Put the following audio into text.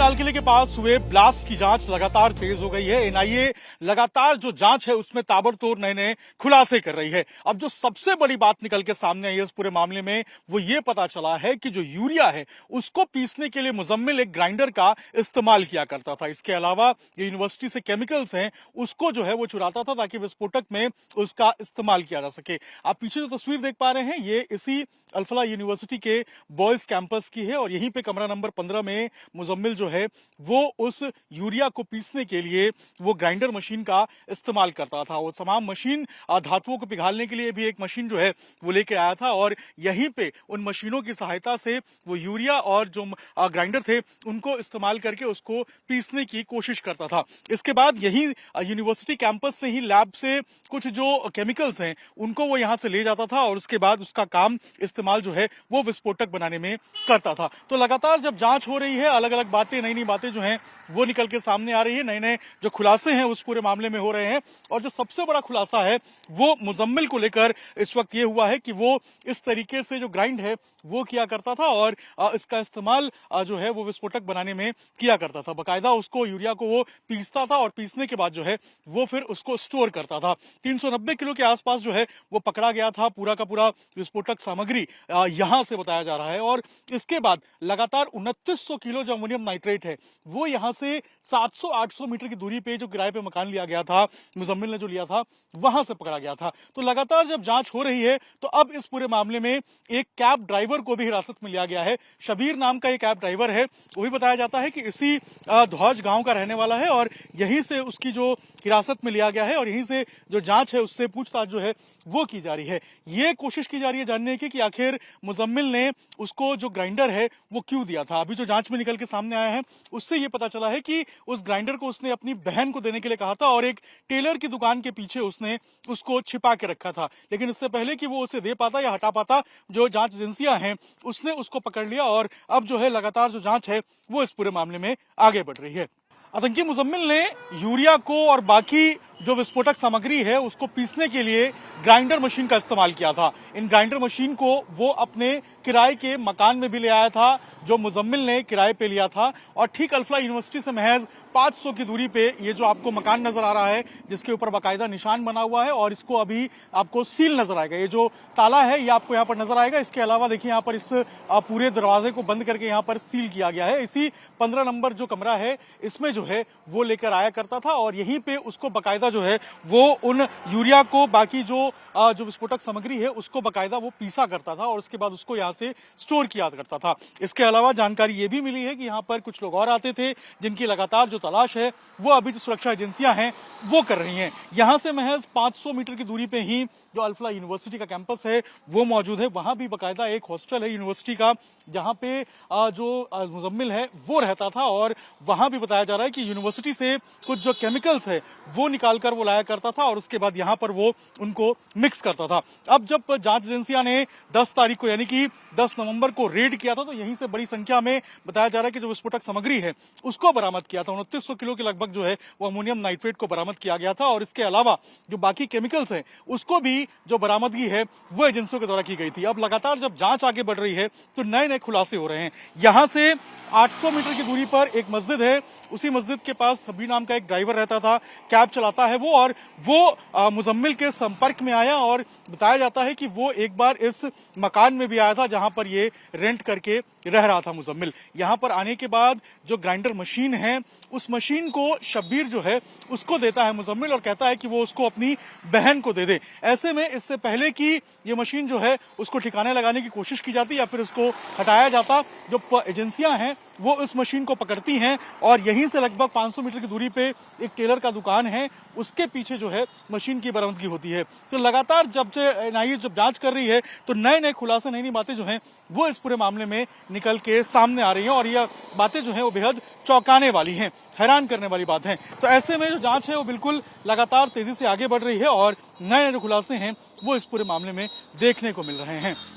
लाल किले के पास हुए ब्लास्ट की जांच लगातार तेज हो गई है। एनआईए लगातार जो जांच है उसमें ताबड़तोड़ नए नए खुलासे कर रही है। अब जो सबसे बड़ी बात निकल के सामने आई है इस पूरे मामले में वो ये पता चला है कि जो यूरिया है उसको पीसने के लिए मुजम्मिल एक ग्राइंडर का इस्तेमाल किया करता था। इसके अलावा जो यूनिवर्सिटी से केमिकल्स हैं उसको जो है वो चुराता था ताकि विस्फोटक में उसका इस्तेमाल किया जा सके। आप पीछे जो तस्वीर देख पा रहे हैं ये इसी अल्फला यूनिवर्सिटी के बॉयज कैंपस की है और यहीं पे कमरा नंबर 15 में मुजम्मिल जो है वो उस यूरिया को पीसने के लिए वो ग्राइंडर मशीन का इस्तेमाल करता था। वो तमाम मशीन धातुओं को पिघालने के लिए भी एक मशीन जो है वो लेके आया था और यहीं पे उन मशीनों की सहायता से वो यूरिया और जो ग्राइंडर थे उनको इस्तेमाल करके उसको पीसने की कोशिश करता था। इसके बाद यही यूनिवर्सिटी कैंपस से ही लैब से कुछ जो केमिकल्स हैं उनको वो यहाँ से ले जाता था और उसके बाद उसका काम इस्तेमाल जो है वो विस्फोटक बनाने में करता था। तो लगातार जब जांच हो रही है अलग अलग बातें नई नई बातें जो हैं वो निकल के सामने आ रही है, नए नए जो खुलासे हैं उस पूरे मामले में हो रहे हैं। और जो सबसे बड़ा खुलासा है वो मुजम्मिल को लेकर इस वक्त ये हुआ है कि वो इस तरीके से जो ग्राइंड है वो किया करता था और इसका इस्तेमाल जो है वो विस्फोटक बनाने में किया करता था। बाकायदा उसको यूरिया को वो पीसता था और पीसने के बाद जो है वो फिर उसको स्टोर करता था। 390 किलो के आसपास जो है वो पकड़ा गया था पूरा का पूरा विस्फोटक सामग्री यहां से बताया जा रहा है। और इसके बाद लगातार 2900 किलो जो अमोनियम नाइट्रेट है वो यहां से 700-800 मीटर की दूरी पे जो किराए पे मकान लिया गया था मुजम्मिल ने जो लिया था वहां से पकड़ा गया था। तो लगातार जब जांच हो रही है तो अब इस पूरे मामले में एक कैब ड्राइवर को भी हिरासत में लिया गया है। शबीर नाम का एक कैब ड्राइवर है, वो भी बताया जाता है कि इसी धौज गांव का रहने वाला है और यहीं से उसकी जो हिरासत में लिया गया है और यहीं से जो जांच है उससे पूछताछ जो है वो की जा रही है। ये कोशिश की जा रही है जानने की कि आखिर मुजम्मिल ने उसको जो ग्राइंडर है वो क्यों दिया था। अभी जो जांच में निकल के सामने आया है उससे ये पता चला है कि उस ग्राइंडर को उसने अपनी बहन को देने के लिए कहा था और एक टेलर की दुकान के पीछे उसने उसको छिपा के रखा था। लेकिन इससे पहले कि वो उसे दे पाता या हटा पाता जो जांच एजेंसियां हैं उसने उसको पकड़ लिया और अब जो है लगातार जो जांच है वो इस पूरे मामले में आगे बढ़ रही है। आतंकी मुजम्मिल ने यूरिया को और बाकी जो विस्फोटक सामग्री है उसको पीसने के लिए ग्राइंडर मशीन का इस्तेमाल किया था। इन ग्राइंडर मशीन को वो अपने किराए के मकान में भी ले आया था जो मुजम्मिल ने किराए पे लिया था और ठीक अल्फला यूनिवर्सिटी से महज 500 की दूरी पे ये जो आपको मकान नजर आ रहा है जिसके ऊपर बाकायदा निशान बना हुआ है और इसको अभी आपको सील नजर आएगा। ये जो ताला है ये आपको यहाँ पर नजर आएगा। इसके अलावा देखिए यहाँ पर इस पूरे दरवाजे को बंद करके यहाँ पर सील किया गया है। इसी 15 नंबर जो कमरा है इसमें जो है वो लेकर आया करता था और यहीं पे उसको बाकायदा जो है वो उन यूरिया को बाकी जो विस्फोटक सामग्री है उसको बाकायदा वो पीसा करता था और उसके बाद उसको यहाँ से स्टोर किया करता था। इसके अलावा जानकारी ये भी मिली है कि यहाँ पर कुछ लोग और आते थे जिनकी लगातार जो तलाश है वो अभी जो सुरक्षा एजेंसियां हैं वो कर रही हैं। यहाँ से महज 500 मीटर की दूरी पे ही जो अल्फला यूनिवर्सिटी का कैंपस है वो मौजूद है। वहां भी बाकायदा एक हॉस्टल है यूनिवर्सिटी का जहाँ पे जो मुजम्मिल है वो रहता था और वहां भी बताया जा रहा है कि यूनिवर्सिटी से कुछ जो केमिकल्स है वो निकाल कर वो लाया करता था और उसके बाद यहाँ पर वो उनको मिक्स करता था। अब जब जांच एजेंसियां ने 10 तारीख को यानी कि 10 नवंबर को रेड किया था तो यहीं से बड़ी संख्या में बताया जा रहा है कि जो विस्फोटक सामग्री है उसको बरामद किया था। 2900 किलो के लगभग जो है वो अमोनियम नाइट्रेट को बरामद किया गया था और इसके अलावा जो बाकी केमिकल्स हैं उसको भी जो बरामदगी है वो एजेंसियों के द्वारा की गई थी। अब लगातार जब जांच आगे बढ़ रही है तो नए नए खुलासे हो रहे हैं। यहां से 800 मीटर की दूरी पर एक मस्जिद है, उसी मस्जिद के पास सबीर नाम का एक ड्राइवर रहता था, कैब चलाता है वो और वो मुजम्मिल के संपर्क में आया और बताया जाता है कि वो एक बार इस मकान में भी आया था जहां पर ये रेंट करके रह रहा था मुजम्मिल। यहां पर आने के बाद जो ग्राइंडर मशीन है उस मशीन को शब्बीर जो है उसको देता है मुजम्मिल और कहता है कि वो उसको अपनी बहन को दे दे। ऐसे में इससे पहले कि ये मशीन जो है उसको ठिकाने लगाने की कोशिश की जाती या फिर उसको हटाया जाता, जो एजेंसियां हैं वो उस मशीन को पकड़ती हैं और यहीं से लगभग 500 मीटर की दूरी पे एक टेलर का दुकान है उसके पीछे जो है मशीन की बरामदगी होती है। तो लगातार जब से एनआईए जब जांच कर रही है तो नए नए खुलासे नई नई बातें जो हैं वो इस पूरे मामले में निकल के सामने आ रही हैं और यह बातें जो हैं वो बेहद चौंकाने वाली हैं, हैरान करने वाली बात है। तो ऐसे में जो जांच है वो बिल्कुल लगातार तेजी से आगे बढ़ रही है और नए नए जो खुलासे हैं वो इस पूरे मामले में देखने को मिल रहे हैं।